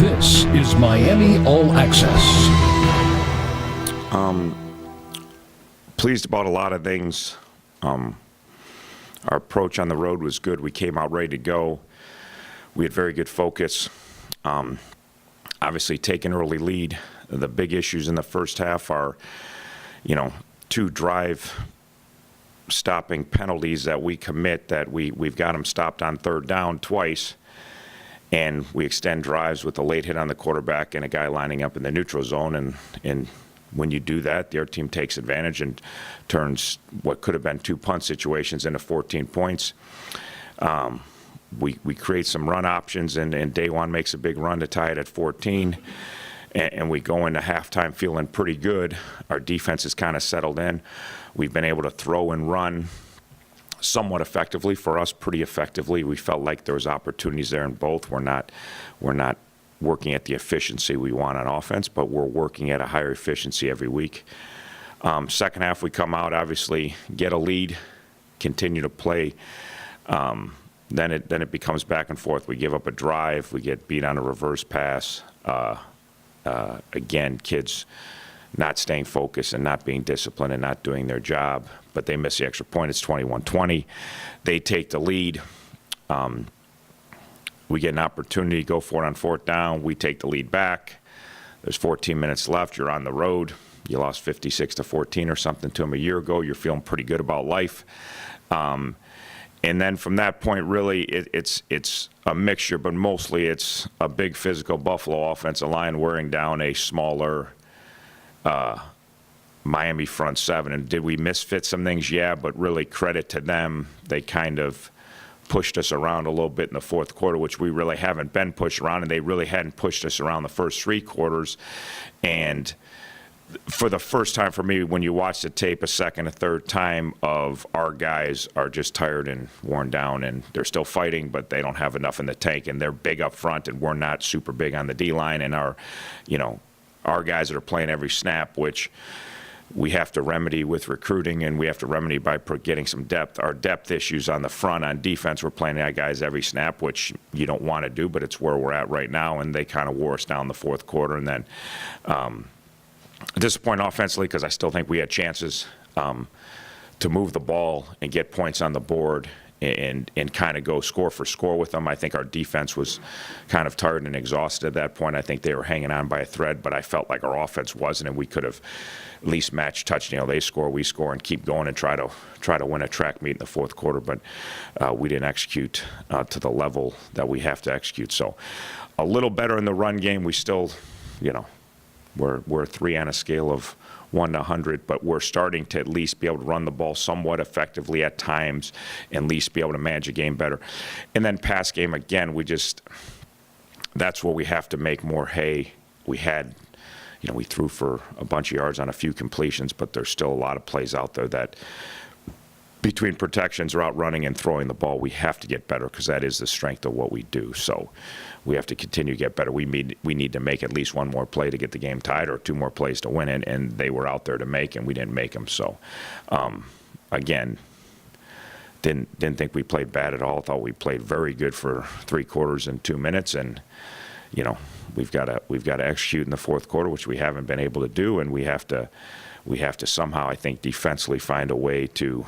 This is Miami All Access. Pleased about a lot of things. Our approach on the road was good. We came out ready to go. We had very good focus. Obviously, take an early lead. The big issues in the first half are, two drive stopping penalties that we commit that we've got them stopped on third down twice. And we extend drives with a late hit on the quarterback and a guy lining up in the neutral zone. And when you do that, their team takes advantage and turns what could have been 2 punt situations into 14 points. We create some run options, and Daewon makes a big run to tie it at 14. And we go into halftime feeling pretty good. Our defense is kind of settled in. We've been able to throw and run somewhat effectively, for us pretty effectively. We felt like there was opportunities there in both. We're not working at the efficiency we want on offense, but we're working at a higher efficiency every week. Second half, we come out, obviously, get a lead, continue to play. Then it becomes back and forth. We give up a drive. We get beat on a reverse pass. Again, kids not staying focused and not being disciplined and not doing their job, but they miss the extra point. It's 21-20. They take the lead. We get an opportunity to go for it on fourth down. We take the lead back. There's 14 minutes left. You're on the road. You lost 56-14 or something to them a year ago. You're feeling pretty good about life. And then from that point, really, it's a mixture, but mostly it's a big physical Buffalo offensive line wearing down a smaller Miami front seven. And did we misfit some things? Yeah, but really credit to them. They kind of pushed us around a little bit in the fourth quarter, which we really haven't been pushed around, and they really hadn't pushed us around the first three quarters. And for the first time for me, when you watch the tape a second, a third time, of our guys are just tired and worn down, and they're still fighting, but they don't have enough in the tank, and they're big up front, and we're not super big on the D-line, and our guys that are playing every snap, which we have to remedy with recruiting, and we have to remedy by getting some depth. Our depth issues on the front, on defense, we're playing our guys every snap, which you don't want to do, but it's where we're at right now, and they kind of wore us down the fourth quarter. And then disappointed offensively, because I still think we had chances to move the ball and get points on the board and kind of go score for score with them. I think our defense was kind of tired and exhausted at that point. I think they were hanging on by a thread, but I felt like our offense wasn't, and we could have at least matched touch. They score, we score, and keep going and try to win a track meet in the fourth quarter. But we didn't execute to the level that we have to execute. So a little better in the run game. We still, we're 3 on a scale of 1 to 100, but we're starting to at least be able to run the ball somewhat effectively at times, and at least be able to manage a game better. And then pass game, again, that's where we have to make more hay. We had, we threw for a bunch of yards on a few completions, but there's still a lot of plays out there that, between protections or out running and throwing the ball, we have to get better, because that is the strength of what we do. So we have to continue to get better. We need to make at least one more play to get the game tied, or 2 more plays to win it, and they were out there to make, and we didn't make them. So again, didn't think we played bad at all. Thought we played very good for 3 quarters and 2 minutes, and we've got to execute in the fourth quarter, which we haven't been able to do, and we have to somehow, I think, defensively find a way to,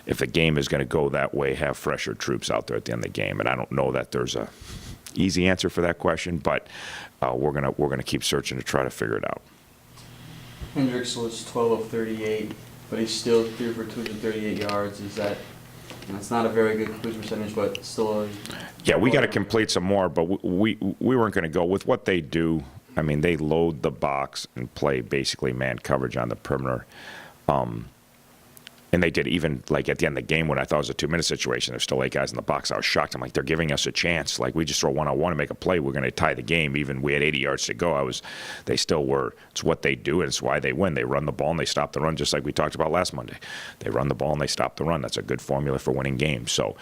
if the game is going to go that way, have fresher troops out there at the end of the game. And I don't know that there's a easy answer for that question, but we're gonna keep searching to try to figure it out. Hendricks was 12 of 38, but he's still threw for 238 yards. Is that? It's not a very good completion percentage, but still. Yeah, we got to complete some more, but we weren't going to go with what they do. I mean, they load the box and play basically man coverage on the perimeter. And they did, even like at the end of the game when I thought it was a 2-minute situation, there's still 8 guys in the box. I was shocked. I'm like, they're giving us a chance. Like, we just throw one-on-one and make a play, we're going to tie the game. Even we had 80 yards to go. They still were. It's what they do, and it's why they win. They run the ball and they stop the run, just like we talked about last Monday. They run the ball and they stop the run. That's a good formula for winning games. So,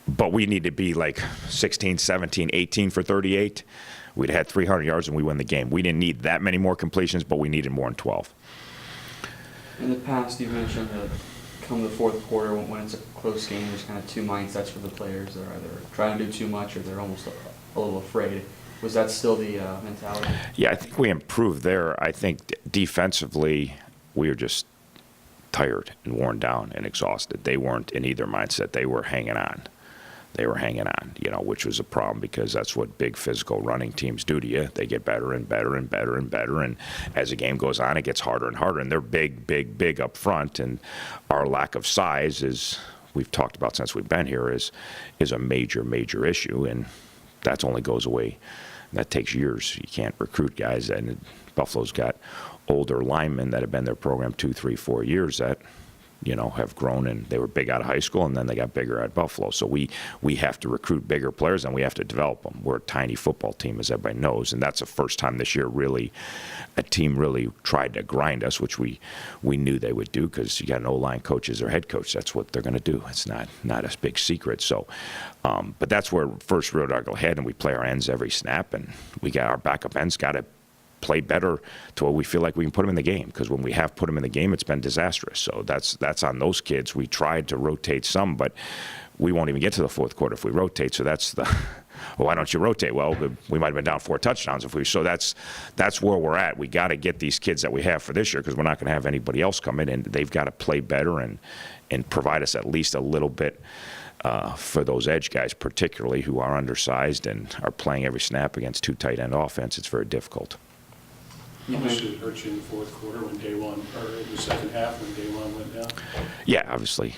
but we need to be like 16, 17, 18 for 38. We'd had 300 yards and we win the game. We didn't need that many more completions, but we needed more than 12. In the past, you've mentioned that come the fourth quarter when it's a close game, there's kind of two mindsets for the players. They're either trying to do too much or they're almost a little afraid. Was that still the mentality? Yeah, I think we improved there. I think defensively, we were just tired and worn down and exhausted. They weren't in either mindset. They were hanging on. They were hanging on, which was a problem because that's what big physical running teams do to you. They get better and better and better and better. And as the game goes on, it gets harder and harder. And they're big, big, big up front. And our lack of size is, we've talked about since we've been here, is a major, major issue. And that only goes away. That takes years. You can't recruit guys. And Buffalo's got older linemen that have been their program 2, 3, 4 years that, have grown, and they were big out of high school, and then they got bigger at Buffalo. So we have to recruit bigger players, and we have to develop them. We're a tiny football team, as everybody knows, and that's the first time this year really a team really tried to grind us, which we knew they would do because you got no line coaches or head coach. That's what they're going to do. It's not a big secret. So, but that's where first real dog ahead, and we play our ends every snap, and we got our backup ends got to play better to where we feel like we can put them in the game, because when we have put them in the game, it's been disastrous. So that's on those kids. We tried to rotate some, but we won't even get to the fourth quarter if we rotate. So that's the well, why don't you rotate? Well, we might have been down 4 touchdowns if we. So that's where we're at. We got to get these kids that we have for this year, because we're not going to have anybody else come in, and they've got to play better and provide us at least a little bit. For those edge guys, particularly who are undersized and are playing every snap against 2 tight end offense, it's very difficult. How much did it hurt you in the fourth quarter when day one, or the second half when day one went down? Yeah, obviously.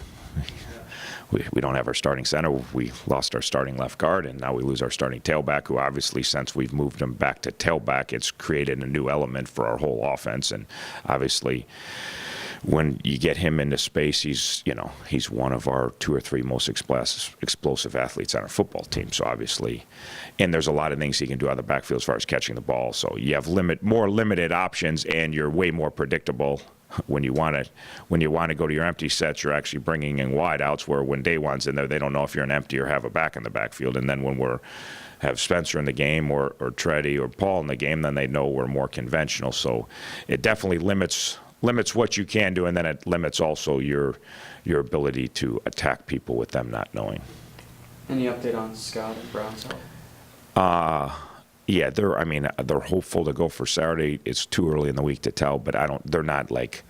We don't have our starting center. We lost our starting left guard, and now we lose our starting tailback, who obviously, since we've moved him back to tailback, it's created a new element for our whole offense. And obviously, when you get him into space, he's one of our 2 or 3 most explosive athletes on our football team. So obviously, and there's a lot of things he can do out of the backfield as far as catching the ball. So you have more limited options, and you're way more predictable when you want to go to your empty sets. You're actually bringing in wide outs, where when day one's in there, they don't know if you're an empty or have a back in the backfield. And then when have Spencer in the game or Treddy or Paul in the game, then they know we're more conventional. So it definitely limits what you can do, and then it limits also your ability to attack people with them not knowing. Any update on Scott and Brown's health? Yeah, they're hopeful to go for Saturday. It's too early in the week to tell, but they're not like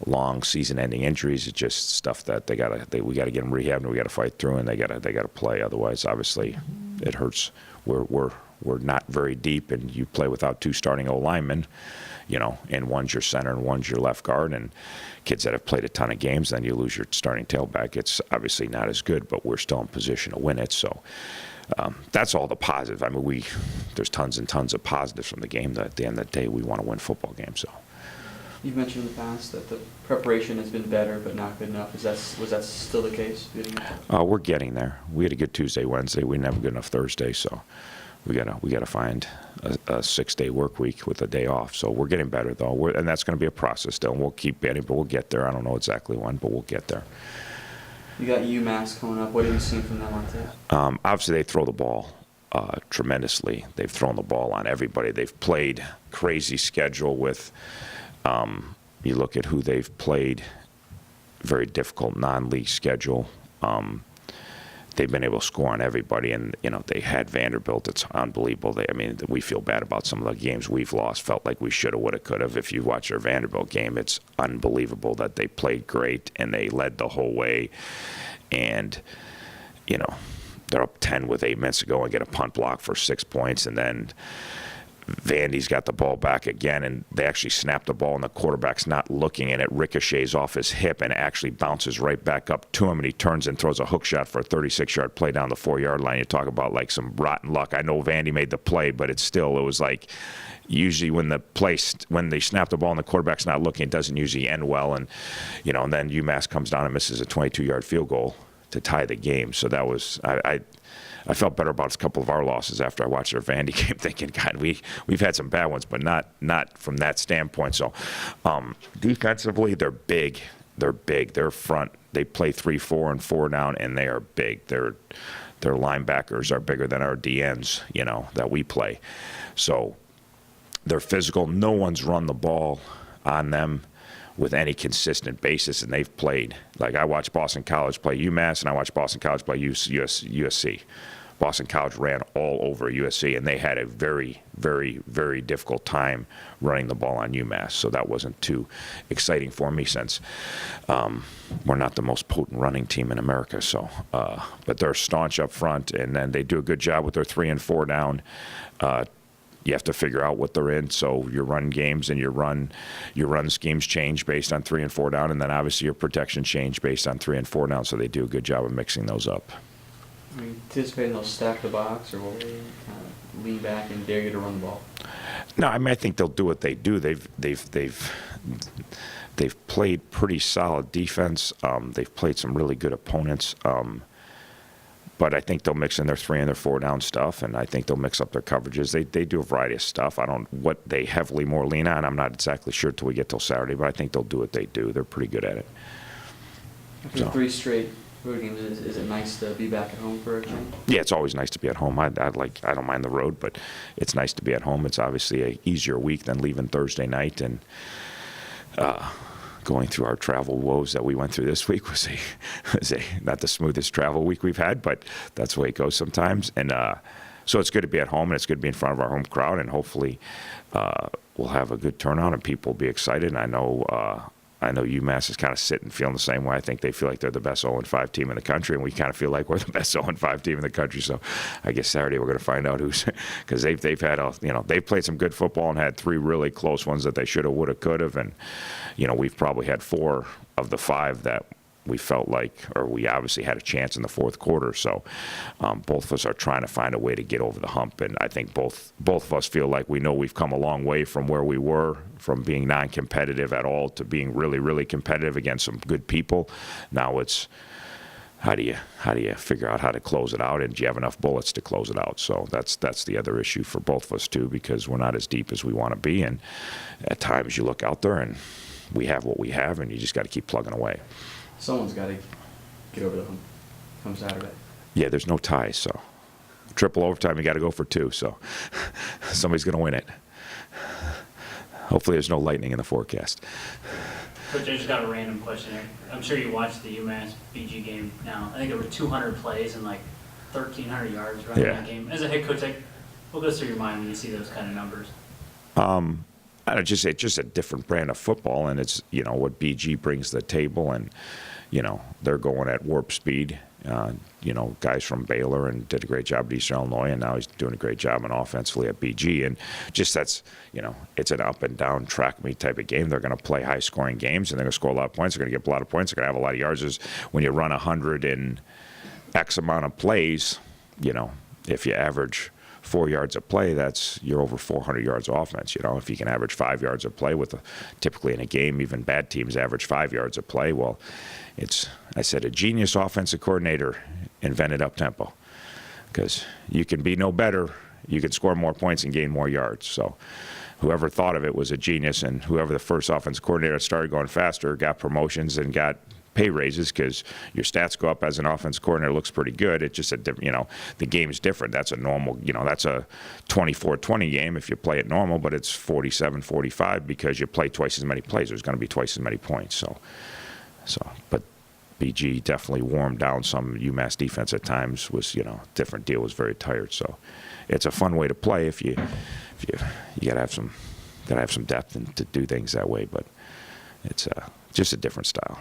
long season-ending injuries. It's just stuff that we got to get them rehabbed, and we got to fight through, and they got to play. Otherwise, obviously, it hurts. We're not very deep, and you play without 2 starting O-linemen, and one's your center and one's your left guard, and kids that have played a ton of games, then you lose your starting tailback. It's obviously not as good, but we're still in position to win it. So that's all the positive. There's tons and tons of positives from the game that at the end of the day, we want to win football games. So. You've mentioned in the past that the preparation has been better, but not good enough. Was that still the case? We're getting there. We had a good Tuesday, Wednesday. We didn't have a good enough Thursday, so we gotta find a 6-day work week with a day off. So we're getting better, though, and that's going to be a process still. And we'll keep getting, but we'll get there. I don't know exactly when, but we'll get there. You got UMass coming up. What have you seen from them on tape? Obviously, they throw the ball tremendously. They've thrown the ball on everybody. They've played crazy schedule with. You look at who they've played, very difficult non-league schedule. They've been able to score on everybody, and they had Vanderbilt. It's unbelievable. We feel bad about some of the games we've lost. Felt like we should have, would have, could have. If you watch our Vanderbilt game, it's unbelievable that they played great and they led the whole way. And they're up 10 with 8 minutes to go and get a punt block for 6 points, and then Vandy's got the ball back again, and they actually snap the ball, and the quarterback's not looking, and it ricochets off his hip and actually bounces right back up to him, and he turns and throws a hook shot for a 36-yard play down the 4-yard line. You talk about like some rotten luck. I know Vandy made the play, but it was like usually when they snap the ball and the quarterback's not looking, it doesn't usually end well, and and then UMass comes down and misses a 22-yard field goal to tie the game. So that was I felt better about a couple of our losses after I watched their Vandy game, thinking, God, we've had some bad ones, but not from that standpoint. So defensively, they're big. They're big. They're front. They play 3-4 and 4 down, and they are big. Their linebackers are bigger than our DNs, that we play. So they're physical. No one's run the ball on them. with any consistent basis, and they've played. Like, I watched Boston College play UMass, and I watched Boston College play USC. Boston College ran all over USC, and they had a very, very, very difficult time running the ball on UMass. So that wasn't too exciting for me, since we're not the most potent running team in America. So, but they're staunch up front, and then they do a good job with their 3 and 4 down. You have to figure out what they're in. So your run games and your run schemes change based on 3 and 4 down, and then obviously your protection change based on 3 and 4 down. So they do a good job of mixing those up. Are you anticipating they'll stack the box, or will they kind of lean back and dare you to run the ball? No, I mean, I think they'll do what they do. They've played pretty solid defense. They've played some really good opponents. But I think they'll mix in their 3 and their 4 down stuff, and I think they'll mix up their coverages. They do a variety of stuff. I don't what they heavily more lean on. I'm not exactly sure till we get till Saturday, but I think they'll do what they do. They're pretty good at it. After So. 3 straight road games, is it nice to be back at home for a change? Yeah, it's always nice to be at home. I don't mind the road, but it's nice to be at home. It's obviously a easier week than leaving Thursday night, and going through our travel woes that we went through this week was not the smoothest travel week we've had, but that's the way it goes sometimes. And so it's good to be at home, and it's good to be in front of our home crowd, and hopefully we'll have a good turnout and people will be excited. And I know UMass is kind of sitting feeling the same way. I think they feel like they're the best 0-5 team in the country, and we kind of feel like we're the best 0-5 team in the country. So I guess Saturday we're going to find out who's, because they've had they've played some good football and had 3 really close ones that they should have, would have, could have, and we've probably had 4 of the 5 that we felt like, or we obviously had a chance in the fourth quarter. So both of us are trying to find a way to get over the hump, and I think both of us feel like we know we've come a long way from where we were, from being non-competitive at all to being really, really competitive against some good people. Now it's how do you figure out how to close it out, and do you have enough bullets to close it out? So that's the other issue for both of us too, because we're not as deep as we want to be, and at times you look out there and we have what we have, and you just got to keep plugging away. Someone's got to get over the hump come Saturday. Yeah, there's no ties, so triple overtime, you got to go for 2, so somebody's going to win it. Hopefully there's no lightning in the forecast. Coach, I just got a random question here. I'm sure you watched the UMass BG game now. I think there were 200 plays and like 1,300 yards running that game. As a head coach, what goes through your mind when you see those kind of numbers? It's just a different brand of football, and it's what BG brings to the table, and they're going at warp speed. Guys from Baylor and did a great job at Eastern Illinois, and now he's doing a great job offensively at BG. And just it's an up and down track meet type of game. They're going to play high scoring games, and they're going to score a lot of points. They're going to get a lot of points. They're going to have a lot of yards. When you run 100 and X amount of plays, if you average 4 yards a play, you're over 400 yards of offense. If you can average 5 yards a play typically in a game, even bad teams average 5 yards a play. Well, I said a genius offensive coordinator invented up-tempo, because you can be no better, you can score more points and gain more yards. So whoever thought of it was a genius, and whoever the first offensive coordinator started going faster got promotions and got pay raises, because your stats go up as an offensive coordinator. Looks pretty good. It's just the game's different. That's a normal, that's a 24-20 game if you play it normal, but it's 47-45 because you play twice as many plays. There's going to be twice as many points. But BG definitely warmed down some UMass defense at times. Was different deal. Was very tired. So it's a fun way to play if you gotta have some depth and to do things that way. But it's just a different style.